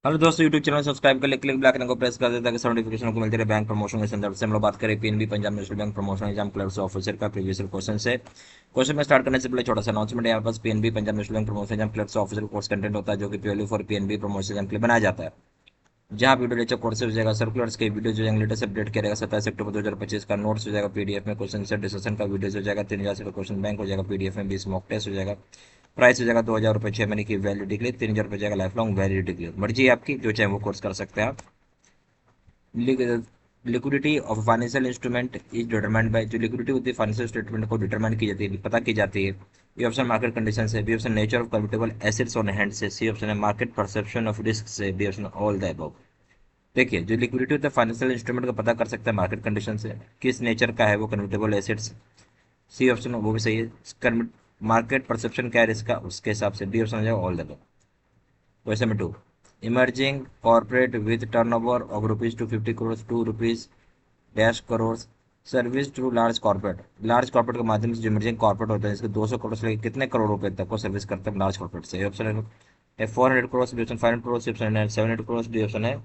Hello दोस्तों, YouTube channel subscribe कर ले, क्लिक बेल आइकन को प्रेस कर दे ताकि सब नोटिफिकेशन को मिलती रहे बैंक प्रमोशन के संदर्भ से। हम लोग बात करें PNB Punjab national bank promotion exam clerk officer का प्रीवियस क्वेश्चन से। क्वेश्चन में स्टार्ट करने से पहले छोटा सा अनाउंसमेंट है। यहाँ पास PNB Punjab national bank promotion exam clerk officer course content होता है जो कि purely for PNB promotion exam के लिए बनाया जाता है। जहाँ वीडियो लेक्चर कोर्सेज हो जाएगा, सर्कुलर्स के वीडियो जो लेटेस्ट अपडेट किया रहेगा 27 अक्टूबर 2025 का। नोट्स हो जाएगा पीडीएफ में, क्वेश्चन से डिस्कशन का वीडियो हो जाएगा 3000 से क्वेश्चन बैंक हो जाएगा पीडीएफ में, 20 मॉक टेस्ट हो जाएगा। प्राइस हो जाएगा 2000 रुपये 6 महीने की वैलिडिटी के लिए, 3000 रुपये जाएगा लाइफ लॉन्ग वैलिडिटी के लिए। मर्जी है आपकी, जो चाहे वो कोर्स कर सकते हैं आप। Liquidity of financial instrument is determined by, जो लिक्विडिटी होती है फाइनेंशियल स्टेटमेंट को डिटरमाइन की जाती है, पता की जाती है। ये ऑप्शन मार्केट कंडीशन से, B option nature of convertible assets on hand से, सी ऑप्शन है मार्केट परसेप्शन ऑफ रिस्क से, D option all the above. देखिए, जो लिक्विडिटी होता है फाइनेंशियल इंस्ट्रूमेंट का पता कर सकते हैं मार्केट कंडीशन से, किस नेचर का है वो, कन्वर्टेबल एसेट्स। सी ऑप्शन वो भी सही है। मार्केट परसेप्शन क्या है रिस्क का, उसके हिसाब से डी ऑप्शन हो जाएगा all the above. Question number 2, emerging corporate with turnover of ₹250 crores to rupees dash crore service to large corporate. Large corporate के माध्यम से जो इमर्जिंग कॉर्पोरेट होता है, इसके 200 करोड़ से लेकर कितने करोड़ रुपए तक को सर्विस करते हैं लार्ज कॉर्पोरेट से। ऑप्शन है 400 crore, B option 500 crore, C option है 700 करोड़, डी ऑप्शन है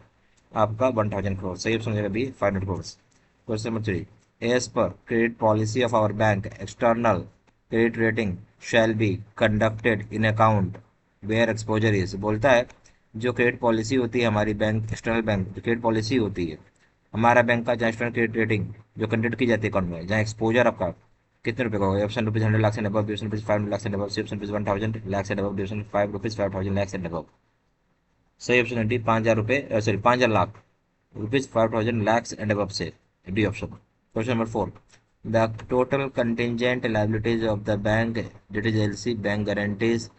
आपका 1000 करोड़। सही ऑप्शन हो जाएगा B 500 crore. Question number 3, as per credit policy of our bank external credit rating shall be conducted in account where exposure is. बोलता है जो क्रेडिट पॉलिसी होती है हमारी बैंक, एक्सटर्नल बैंक जो क्रेडिट पॉलिसी होती है हमारा बैंक का, जहाँ एक्सटर्नल क्रेडिट रेटिंग जो कंडक्ट की जाती है अकाउंट में, जहाँ एक्सपोजर आपका कितने रुपए का होगा। Option rupees 100 lakh and above, B option rupees 500 lakh and above, C option rupees 1000 lakh and above, D option 5 rupees 5000 lakh and above. सही ऑप्शन है डी 5000 रुपये, sorry 5000 lakh rupees 5000 lakhs and above से, D option. Question number 4, the total contingent liabilities of the bank that is LC bank guarantees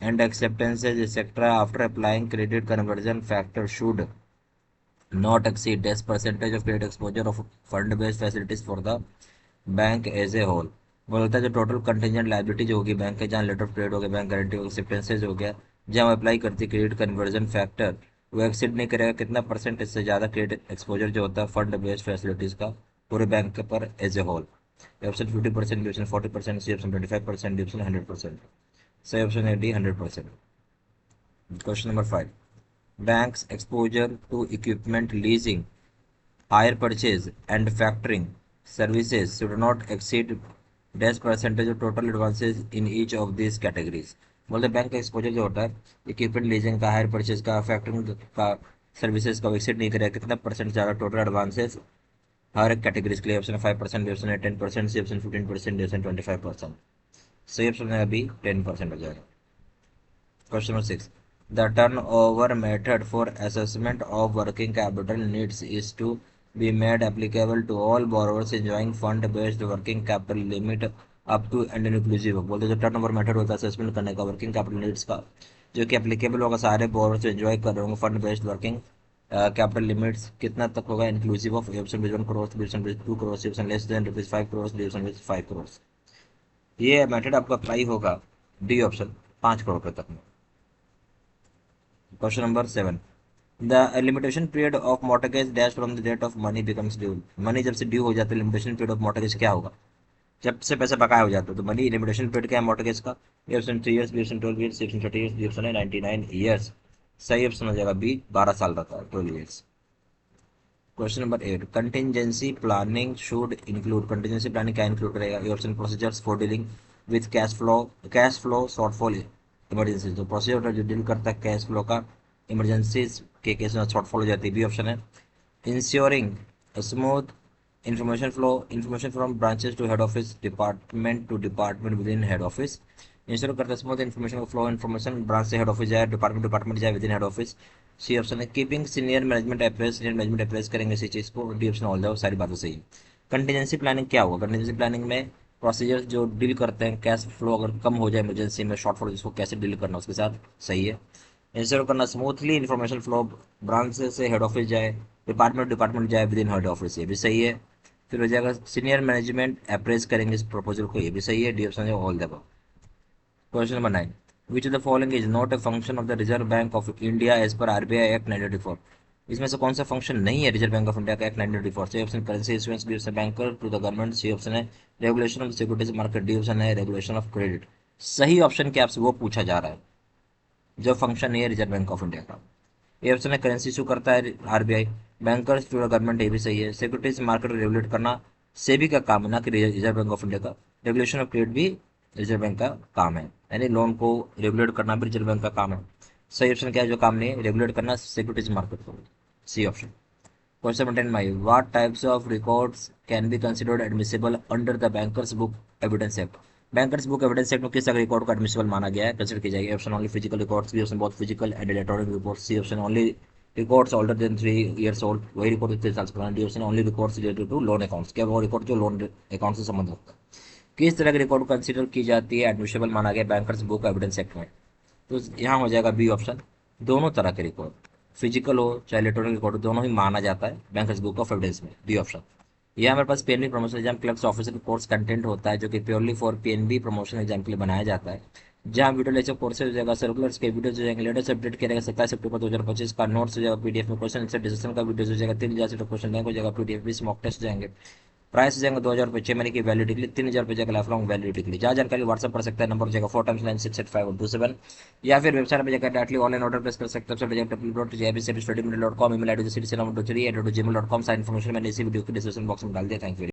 and acceptances etc after applying credit conversion factor should not exceed this percentage of credit exposure of fund based facilities for the bank as a whole. बोलता है जो total contingent liability जो होगी bank के, जहाँ letter of credit हो गया, bank guarantee हो गया, एक्सेप्टेंसेज हो गया, जहाँ अप्लाई करती है क्रेडिट कन्वर्जन फैक्टर, वो एक्सीड नहीं करेगा कितना परसेंट, इससे ज़्यादा क्रेडिट एक्सपोजर जो होता है फंड बेस्ड फैसिलिटीज़ का पूरे बैंक के पर as a whole. Option 50%, B option 40%, C option 25%, D option 100%। सही ऑप्शन है D 100%। Question number 5, banks exposure to equipment leasing, hire purchase and factoring services should not exceed dash percentage of total advances in each of this categories. बोलते bank का exposure जो होता है equipment leasing का, hire purchase का, factoring का, services का, exceed नहीं करेगा कितना परसेंट ज़्यादा टोटल एडवांसेज हर एक कैटेगरीज के लिए। ऑप्शन है 5%, बी ऑप्शन है 10%, सी ऑप्शन 15%, डी ऑप्शन 25%। सही ऑप्शन है अभी 10% हो जाएगा। Question number 6. The turnover method for assessment of working capital needs is to be made applicable to all borrowers enjoying fund-based working capital limit up to and inclusive of। बोलते जो turnover method होता है assessment करने का working capital needs का, जो कि applicable होगा सारे बोरोवर्स जो एंजॉय कर रहे होंगे fund based working capital limits, कितना तक होगा, inclusive of option rupees 1 crore, B option rupees 2 crore, C option less than rupees 5 crore, D option rupees 5 crore. ये मेथड आपको अप्लाई होगा डी ऑप्शन 5 करोड़ रुपये तक में। Question number 7, the limitation period of mortgage dash from the date of money becomes due. Money जब से due हो जाता है, लिमिटेशन पीरियड ऑफ मॉर्टगेज क्या होगा, जब से पैसे बकाया हो जाते हैं तो मनी लिमिटेशन पीरियड क्या है मॉर्टगेज का। A option 3 years, B option 12 years, C option 30 years, D option है 99 ईयर्स। सही ऑप्शन हो जाएगा बी 12 साल रहता है, 12 years. Question number 8, contingency planning should include, contingency planning क्या इंक्लूड करेगा। A option procedures for dealing with cash flow shortfall emergency, तो प्रोसीजर जो डील करता है कैश फ्लो का इमरजेंसीज के केस में शॉर्टफॉल हो जाती है। बी ऑप्शन है ensuring smooth information from branches to head office, department to department within head office. Ensure करता है smooth information flow, information branch से हेड ऑफिस जाए, डिपार्टमेंट डिपार्टमेंट जाए within head office. C option है keeping senior management apprise, senior management apprise करेंगे इसी चीज़ को। D option all जाओ, सारी बातें सही है। कंटीजेंसी प्लानिंग क्या होगा, कंटीजेंसी प्लानिंग में प्रोसीजर जो डील करते हैं कैश फ्लो अगर कम हो जाए इमरजेंसी में शॉर्टफॉल, जिसको कैसे डील करना उसके साथ, सही है। इंश्योर करना स्मूथली इन्फॉर्मेशन फ्लो, ब्रांच से हेड ऑफिस जाए, डिपार्टमेंट डिपार्टमेंट जाए विद इन हेड ऑफिस, ये भी सही है। फिर हो जाएगा सीनियर मैनेजमेंट अप्रेस करेंगे इस प्रपोजल को, ये भी सही है, डी ऑप्शन है all the above. Question number 9, which of the following is not a function of the reserve bank of India as per RBI act 1984। इसमें से कौन सा फंक्शन नहीं है रिजर्व बैंक ऑफ इंडिया का एक्ट 1984 से। Option currency issuance, B option banker to the government, C option है regulation of securities market, D option है रेगुलेशन ऑफ क्रेडिट। सही ऑप्शन क्या आपसे वो पूछा जा रहा है जो फंक्शन नहीं है रिजर्व बैंक ऑफ इंडिया का। ये ऑप्शन है करेंसी इशू करता है आरबीआई। बैंकर्स टू गवर्नमेंट, ये भी सही है। सिक्योरिटीज मार्केट रेगुलेट करना सेबी का काम है, ना कि रिजर्व बैंक ऑफ इंडिया का। रेगुलेशन ऑफ क्रेडिट भी रिजर्व बैंक का काम है, यानी लोन को रेगुलेट करना भी रिजर्व बैंक का काम है। सही ऑप्शन क्या है जो काम नहीं है, रेगुलेट करना सिक्योरिटीज मार्केट को, C option. Question 10 what types of records can be considered admissible under the bankers book evidence act. Bankers book evidence act में किस तरह रिकॉर्ड को एडमिसिबल माना गया है, कंसिडर की जाएगी। Option only physical records, B option both physical and electronic records, C option only records older than 3 years old, वही रिकॉर्ड 3 साल से पुराना, D option only records related to loan accounts, क्या वो रिकॉर्ड जो लोन अकाउंट से संबंध रखता है। किस तरह के रिकॉर्ड को कंसिडर की जाती है एडमिसिबल माना गया बैंकर्स बुक एविडेंस एक्ट में, तो यहाँ हो जाएगा बी ऑप्शन, दोनों तरह के रिकॉर्ड, फिजिकल हो चाहे इलेक्ट्रॉनिक रिकॉर्ड हो, दोनों ही माना जाता है बैंकर्स बुक ऑफ एविडेंस में, बी ऑप्शन। यह हमारे पास PNB promotion exam clerks officer course content होता है जो कि purely for PNB promotion exam के लिए बनाया जाता है। जहाँ वीडियो लेक्चर कोर्सेज हो जाएगा, सर्कुलर्स के वीडियोज हो जाएंगे, लेटेस्ट अपडेट किया जाएगा 27 अक्टूबर 2025 का, नोट्स हो जाएगा पीडीएफ में, क्वेश्चन आंसर डिस्कशन का वीडियो हो जाएगा, 3,000 से क्वेश्चन बैंक हो जाएगा पीडीएफ, 20 मॉक टेस्ट हो जाएंगे। प्राइस हो जाएगा 2,000 रुपये 6 महीने की वैलिडिटी के लिए, 3,000 रुपये जाएगा लाइफ लॉन्ग वैलिडिटी के लिए। जहाँ जानकारी व्हाट्सअप कर सकता है, नंबर हो जाएगा 4x968527, या फिर वेबसाइट में जाकर डायरेक्टली ऑनलाइन ऑर्डर प्लेस कर सकते हैं। Website www.jbcstudymaterial.com, email ID 6713@gmail.com। सारी इन्फॉर्मेशन मैंने इसी वीडियो के डिस्क्रिप्शन बॉक्स में डाल दिया। Thank you.